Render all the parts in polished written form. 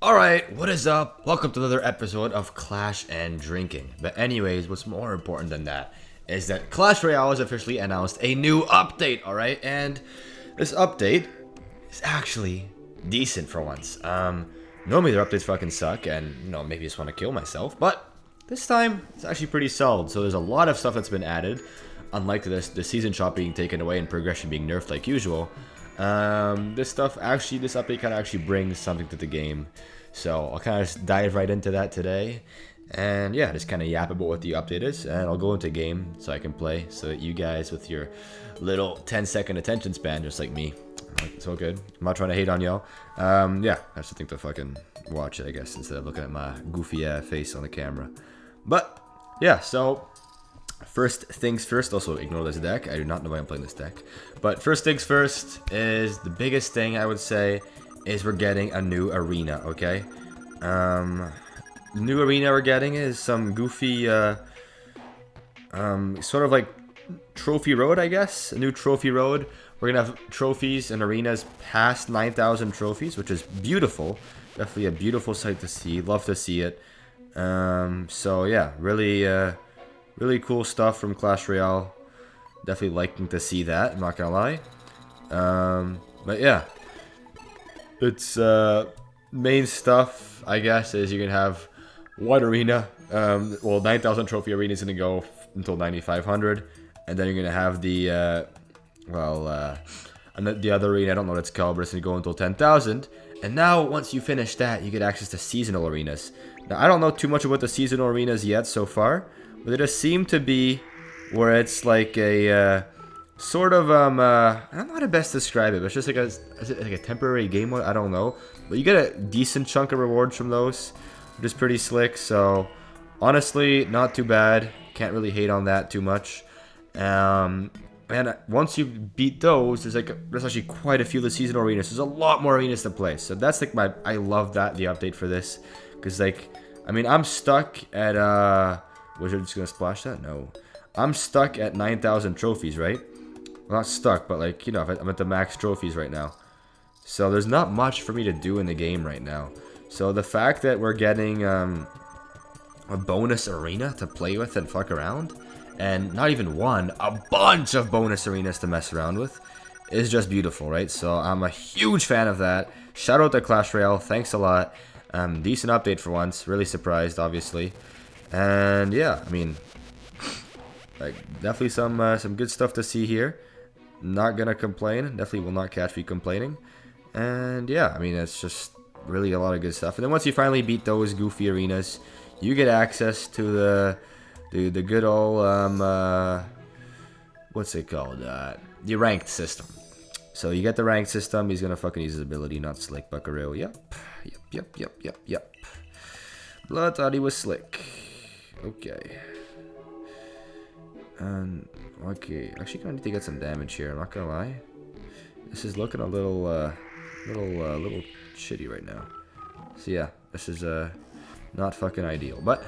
Alright, what is up? Welcome to another episode of Clash and Drinking. But anyways, what's more important than that is that Clash Royale has officially announced a new update, alright? And this update is actually decent for once. Normally their updates fucking suck and, maybe just want to kill myself. But this time, it's actually pretty solid. So there's a lot of stuff that's been added. Unlike the season shot being taken away and progression being nerfed like usual. This update kind of actually brings something to the game. So I'll kind of just dive right into that today. And yeah, just kind of yap about what the update is. And I'll go into game so I can play. So that you guys with your little 10-second attention span, just like me. It's all good. I'm not trying to hate on y'all. Yeah, I just think to fucking watch it, I guess, instead of looking at my goofy face on the camera. But yeah, so first things first, also ignore this deck. I do not know why I'm playing this deck. But first things first is the biggest thing I would say is we're getting a new arena, okay? The new arena we're getting is some goofy, sort of like trophy road, I guess? A new trophy road. We're gonna have trophies and arenas past 9,000 trophies, which is beautiful. Definitely a beautiful sight to see. Love to see it. So yeah, really cool stuff from Clash Royale. Definitely liking to see that, I'm not gonna lie. But yeah. It's main stuff, I guess, is you can have one arena. Well, 9,000 trophy arena is gonna go until 9,500, and then you're gonna have the the other arena. I don't know what it's called, but it's gonna go until 10,000. And now, once you finish that, you get access to seasonal arenas. Now, I don't know too much about the seasonal arenas yet so far, but they just seem to be where it's like a sort of I don't know how to best describe it, but it's just like a temporary game mode. I don't know, but you get a decent chunk of rewards from those, which is pretty slick. So honestly, not too bad. Can't really hate on that too much. And once you beat those, there's actually quite a few of the seasonal arenas. There's a lot more arenas to play. So that's like I love that the update for this, because I'm stuck at was it just gonna splash that? No, I'm stuck at 9,000 trophies, right? Well, not stuck, but I'm at the max trophies right now. So there's not much for me to do in the game right now. So the fact that we're getting a bonus arena to play with and fuck around, and not even one, a bunch of bonus arenas to mess around with, is just beautiful, right? So I'm a huge fan of that. Shout out to Clash Royale, thanks a lot. Decent update for once, really surprised, obviously. And yeah, definitely some good stuff to see here. Not gonna complain. Definitely will not catch me complaining. And yeah, it's just really a lot of good stuff. And then once you finally beat those goofy arenas, you get access to the good old what's it called? The ranked system. So you get the ranked system. He's gonna fucking use his ability, not slick buckaroo. Yep. Blood thought he was slick. Okay. And okay, actually gonna need to get some damage here. I'm not gonna lie. This is looking a little shitty right now. So yeah, this is not fucking ideal. But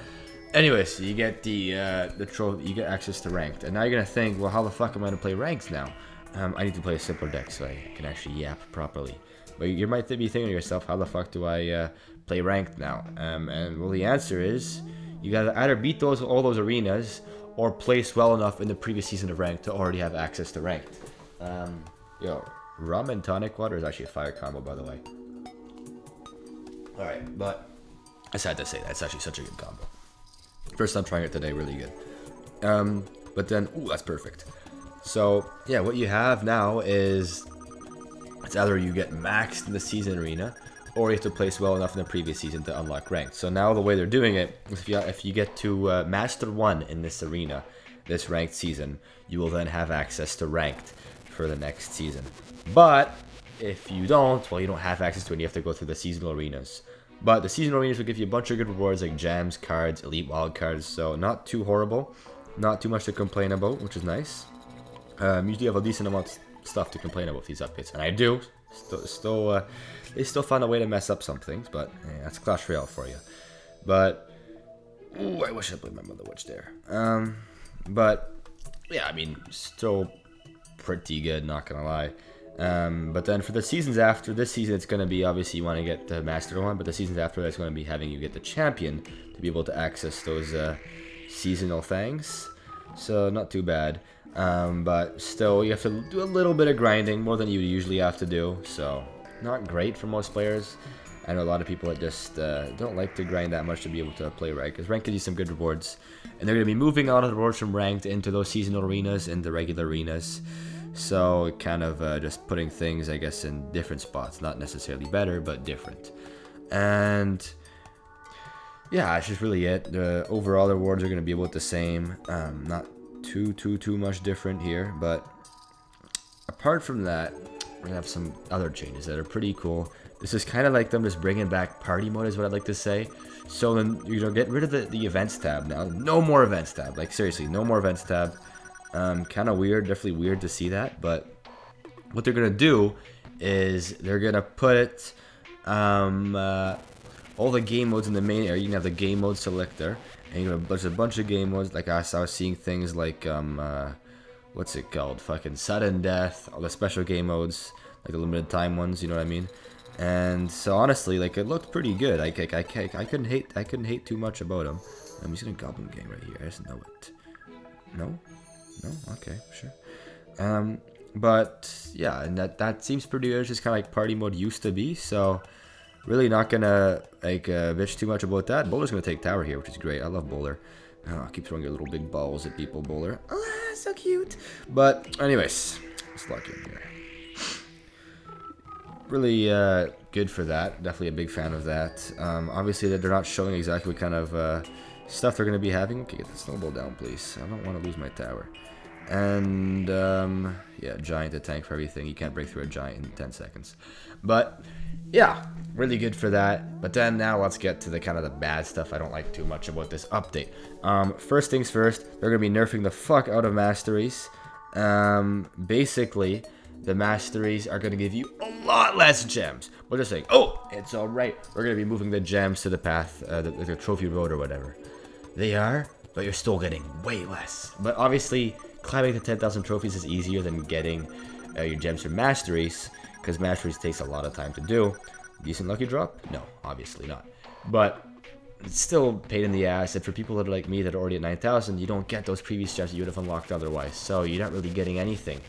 anyways, you get the trophy. You get access to ranked, and now you're gonna think, well, how the fuck am I gonna play ranked now? I need to play a simpler deck so I can actually yap properly. But you might be thinking to yourself, how the fuck do I play ranked now? And well, the answer is you gotta either beat all those arenas, or place well enough in the previous season of ranked to already have access to ranked. Rum and tonic water is actually a fire combo, by the way. Alright, but I just had to say that. It's actually such a good combo. First time trying it today, really good. But then, ooh, that's perfect. So, yeah, what you have now is it's either you get maxed in the season arena, or you have to place well enough in the previous season to unlock ranked. So now the way they're doing it, if you get to Master 1 in this arena, this ranked season, you will then have access to ranked for the next season. But if you don't, well, you don't have access to it, and you have to go through the seasonal arenas. But the seasonal arenas will give you a bunch of good rewards like gems, cards, elite wild cards, so not too horrible. Not too much to complain about, which is nice. Usually have a decent amount of stuff to complain about these updates, and I do. They still find a way to mess up some things, but that's Clash Royale for you. But ooh, I wish I played my Mother Witch there. But yeah, still pretty good, not gonna lie. But then for the seasons after this season, it's going to be obviously you want to get the Master one, but the seasons after that's going to be having you get the Champion to be able to access those seasonal things. So not too bad. But still, you have to do a little bit of grinding, more than you usually have to do. So not great for most players. I know a lot of people that just don't like to grind that much to be able to play ranked, because ranked gives you some good rewards. And they're going to be moving a lot of the rewards from ranked into those seasonal arenas, into regular arenas. So kind of just putting things, I guess, in different spots. Not necessarily better, but different. And yeah, that's just really it. The overall rewards are going to be about the same. Not too much different here. But apart from that, we're going to have some other changes that are pretty cool. This is kind of like them just bringing back party mode is what I'd like to say. So then, get rid of the events tab now. No more events tab. Like, seriously, no more events tab. Kind of weird, definitely weird to see that, but what they're gonna do is they're gonna put all the game modes in the main area. You can have the game mode selector, and there's a bunch of game modes. Like I was seeing things like what's it called? Fucking sudden death, all the special game modes, like the limited time ones. You know what I mean? And so honestly, like it looked pretty good. I couldn't hate too much about them. I'm just gonna goblin game right here. I just know it. No. No? Okay, sure. But yeah, and that seems pretty good. It's just kind of like party mode used to be, so really not gonna like bitch too much about that. Bowler's gonna take tower here, which is great. I love Bowler. Oh, keep throwing your little big balls at people, Bowler. Oh, so cute. But anyways, let's lock in here. Really good for that. Definitely a big fan of that. Obviously, that they're not showing exactly what kind of stuff they're gonna be having. Okay, get the snowball down, please. I don't want to lose my tower. And yeah, giant to tank for everything. You can't break through a giant in 10 seconds. But yeah, really good for that. But then now let's get to the kind of the bad stuff I don't like too much about this update. First things first, they're gonna be nerfing the fuck out of masteries. Basically, the masteries are gonna give you a lot less gems. But they're saying, oh, it's all right. We're gonna be moving the gems to the path, the trophy road or whatever. They are, but you're still getting way less. But obviously, climbing to 10,000 trophies is easier than getting your gems from masteries, because masteries takes a lot of time to do. Decent lucky drop? No, obviously not. But it's still a pain in the ass, and for people that are like me that are already at 9,000, you don't get those previous gems that you would have unlocked otherwise, so you're not really getting anything.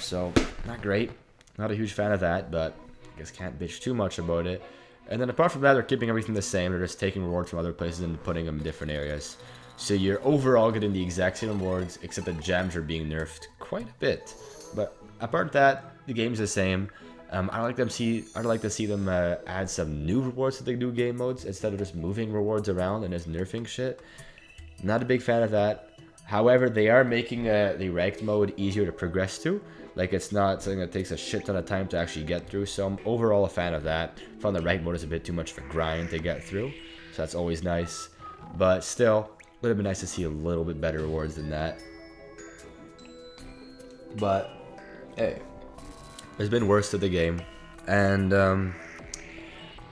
So, not great. Not a huge fan of that, but I guess can't bitch too much about it. And then apart from that, they're keeping everything the same. They're just taking rewards from other places and putting them in different areas. So you're overall getting the exact same rewards, except the gems are being nerfed quite a bit. But apart from that, the game's the same. I'd like to see them add some new rewards to the new game modes instead of just moving rewards around and just nerfing shit. Not a big fan of that. However, they are making the ranked mode easier to progress to. Like, it's not something that takes a shit ton of time to actually get through. So I'm overall a fan of that. I found the ranked mode is a bit too much for grind to get through. So that's always nice. But still, would have been nice to see a little bit better rewards than that. But, hey. There's been worse to the game. And,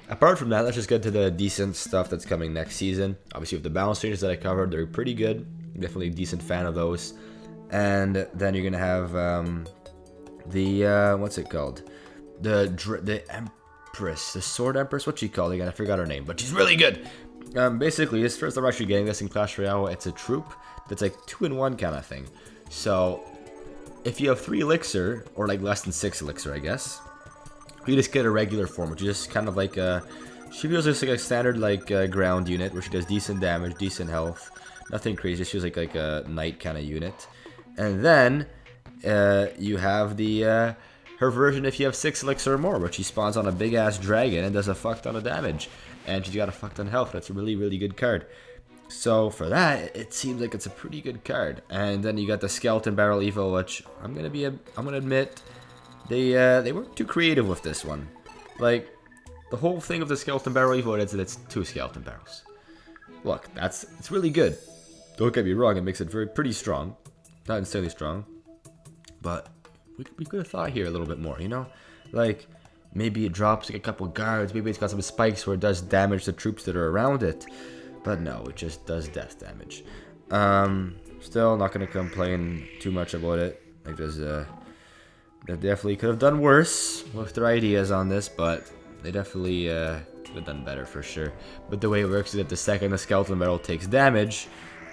apart from that, let's just get to the decent stuff that's coming next season. Obviously, with the balance changes that I covered, they're pretty good. Definitely a decent fan of those. And then you're gonna have what's it called? The Empress, the Sword Empress. What's she called again? I forgot her name, but she's really good. Basically, this first I'm actually getting this in Clash Royale. It's a troop that's like 2-in-1 kind of thing. So if you have 3 elixir or like less than 6 elixir, I guess, you just get a regular form, which is just kind of like she feels just like a standard like ground unit where she does decent damage, decent health. Nothing crazy. She was like a knight kind of unit. And then you have the her version if you have 6 elixir or more, where she spawns on a big ass dragon and does a fuck ton of damage. And she's got a fuck ton of health. That's a really, really good card. So for that, it seems like it's a pretty good card. And then you got the Skeleton Barrel Evo, which I'm gonna admit, they weren't too creative with this one. Like, the whole thing of the Skeleton Barrel Evo is that it's 2 skeleton barrels. Look, it's really good. Don't get me wrong, it makes it pretty strong. Not insanely strong. But we could have thought here a little bit more, you know? Like, maybe it drops like a couple guards, maybe it's got some spikes where it does damage to troops that are around it. But no, it just does death damage. Still not gonna complain too much about it. Like, there's They definitely could have done worse with their ideas on this, but they definitely could have done better for sure. But the way it works is that the second the skeleton barrel takes damage,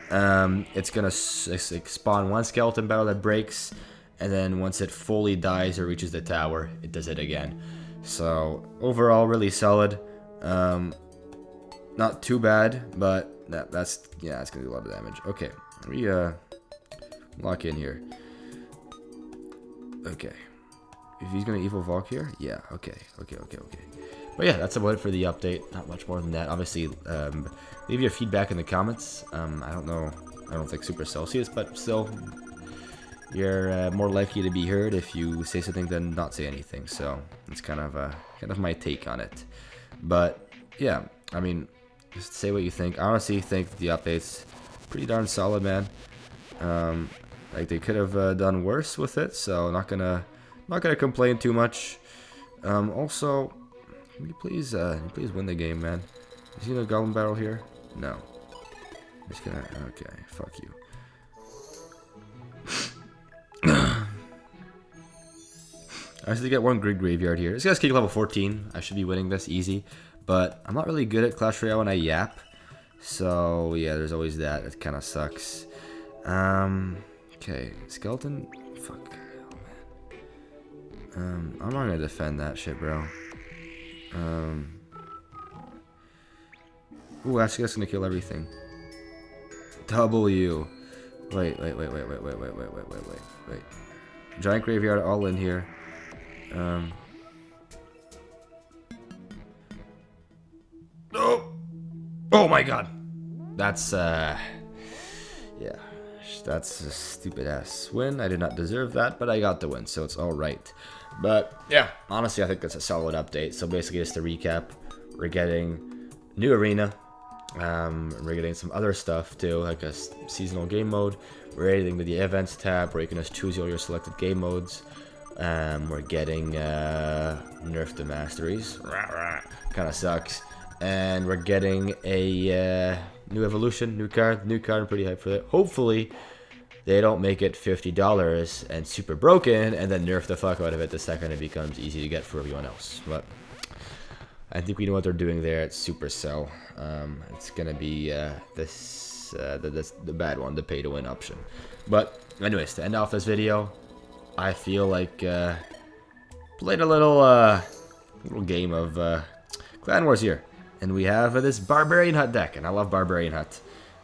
it's gonna spawn one skeleton barrel that breaks, and then once it fully dies or reaches the tower, it does it again. So overall, really solid. Not too bad, but that's it's gonna do a lot of damage. Okay, we lock in here. Okay, if he's gonna evil Valk here, yeah. Okay. But yeah, that's about it for the update. Not much more than that. Obviously, leave your feedback in the comments. I don't know. I don't think Super Celsius, but still, you're more likely to be heard if you say something than not say anything. So it's kind of my take on it. But yeah, I mean, just say what you think. I honestly think the update's pretty darn solid, man. Like they could have done worse with it, so not gonna complain too much. Also, can you please win the game, man? Is he gonna Goblin Barrel here? No. I'm just gonna. Okay, fuck you. I actually get one Grid Graveyard here. This guy's kick level 14. I should be winning this easy, but I'm not really good at Clash Royale when I yap. So yeah, there's always that. It kind of sucks. Okay, skeleton. Fuck. Oh, man. I'm not gonna defend that shit, bro. Ooh, actually, that's gonna kill everything. W. Wait. Giant graveyard all in here. Oh! Oh my god! That's, yeah. That's a stupid ass win. I did not deserve that, but I got the win, so it's alright. But, yeah, honestly, I think that's a solid update. So basically, just to recap, we're getting new arena. We're getting some other stuff too, like a seasonal game mode. We're adding to the events tab where you can just choose all your selected game modes. We're getting nerf to masteries. Kind of sucks. And we're getting a new evolution, new card. I'm pretty hyped for that. Hopefully, they don't make it $50 and super broken and then nerf the fuck out of it the second it becomes easy to get for everyone else. But I think we know what they're doing there at Supercell. It's gonna be the bad one, the pay to win option. But anyways, to end off this video, I feel like played a little game of Clan Wars here, and we have this Barbarian Hut deck, and I love Barbarian Hut,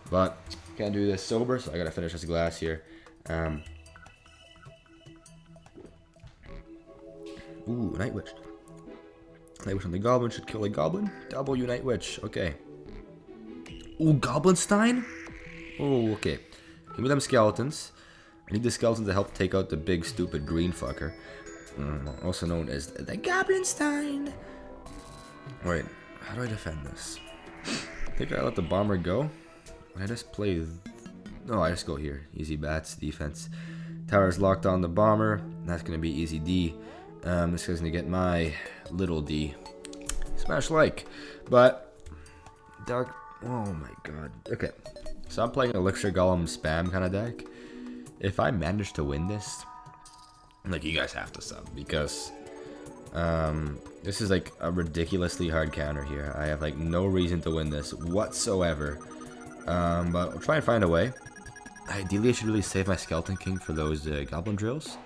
but can't do this sober, so I gotta finish this glass here. Ooh, Night Witch. Night Witch on the Goblin should kill a Goblin. W Night Witch, okay. Ooh, Goblinstein? Oh, okay. Give me them skeletons. I need the skeletons to help take out the big, stupid green fucker. Also known as the Goblinstein. Alright, how do I defend this? I think I let the bomber go. I just play... No, I just go here. Easy bats, defense. Tower's locked on the bomber. That's going to be easy D. This guy's going to get my little D. Smash like. But... Dark... Oh my god. Okay. So I'm playing Elixir Golem spam kind of deck. If I manage to win this... Like, you guys have to sub. Because... this is like a ridiculously hard counter here. I have like no reason to win this whatsoever. But I'll try and find a way. Ideally, I should really save my Skeleton King for those Goblin Drills.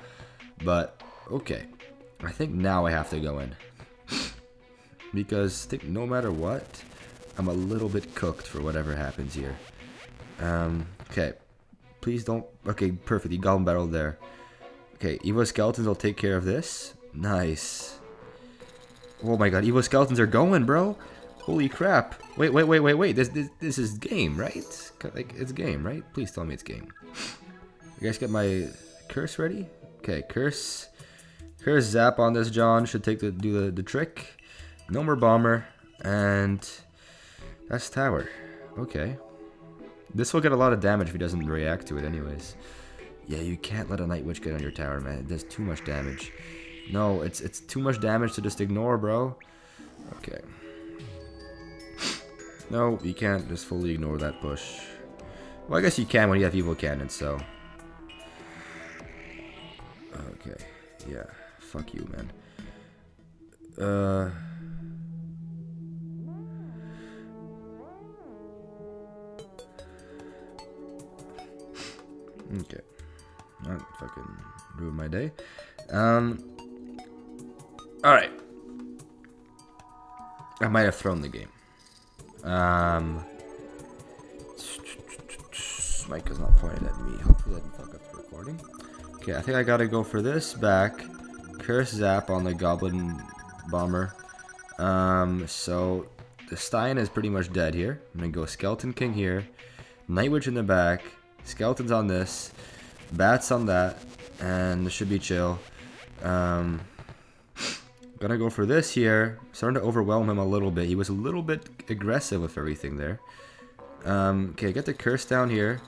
But, okay. I think now I have to go in. Because I think no matter what, I'm a little bit cooked for whatever happens here. Okay. Please don't... Okay, perfect. The Goblin Battle there. Okay, Evo Skeletons will take care of this. Nice. Oh my god, Evo Skeletons are going, bro. Holy crap. Wait. This is game, right? Like, it's game, right? Please tell me it's game. You guys get my curse ready? Okay, curse zap on this John should do the trick. No more bomber, and that's tower. Okay. This will get a lot of damage if he doesn't react to it anyways. Yeah, you can't let a Night Witch get on your tower, man. It does too much damage. No, it's too much damage to just ignore, bro. Okay. No, you can't just fully ignore that push. Well, I guess you can when you have evil cannons, so. Okay. Yeah, fuck you, man. Okay. Not fucking ruin my day. Alright. I might have thrown the game. Mic is not pointed at me. Hopefully that didn't fuck up the recording. Okay, I think I gotta go for this back. Curse Zap on the Goblin Bomber. So the Stein is pretty much dead here. I'm gonna go Skeleton King here. Night Witch in the back. Skeletons on this. Bats on that. And this should be chill. Gonna go for this here. Starting to overwhelm him a little bit. He was a little bit aggressive with everything there. Okay, get the curse down here.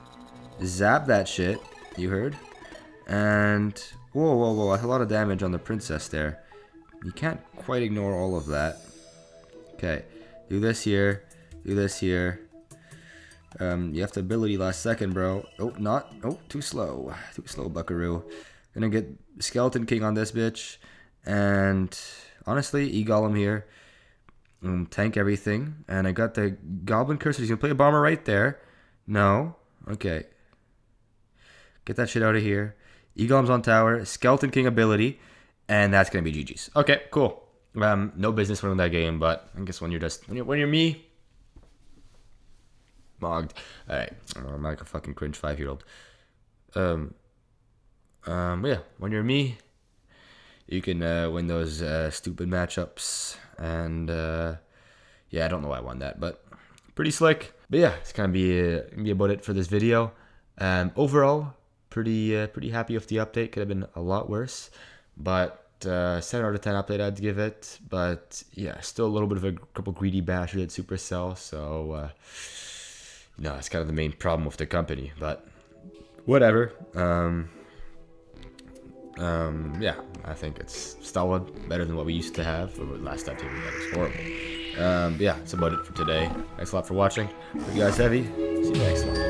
Zap that shit. You heard? And whoa, whoa, whoa! That's a lot of damage on the princess there. You can't quite ignore all of that. Okay, do this here. Do this here. You have the ability last second, bro. Oh, not. Oh, too slow. Too slow, buckaroo. Gonna get Skeleton King on this bitch. And honestly, E-Golem here. Tank everything. And I got the Goblin Curse. He's gonna play a bomber right there. No. Okay. Get that shit out of here. E-Golem's on tower. Skeleton King ability. And that's gonna be GG's. Okay, cool. No business winning that game, but I guess when you're me, mogged. Alright. I'm like a fucking cringe 5-year-old. Yeah, when you're me, you can win those stupid matchups. And yeah, I don't know why I won that, but pretty slick. But yeah, it's gonna be about it for this video. Overall, pretty happy with the update. Could have been a lot worse, but 7 out of 10 update I'd give it. But yeah, still a little bit of a couple greedy bastards at Supercell. So no, it's kind of the main problem with the company. But whatever. Yeah, I think it's solid, better than what we used to have. Last update we had was horrible. Yeah, that's about it for today. Thanks a lot for watching. Hope you guys heavy. See you next one.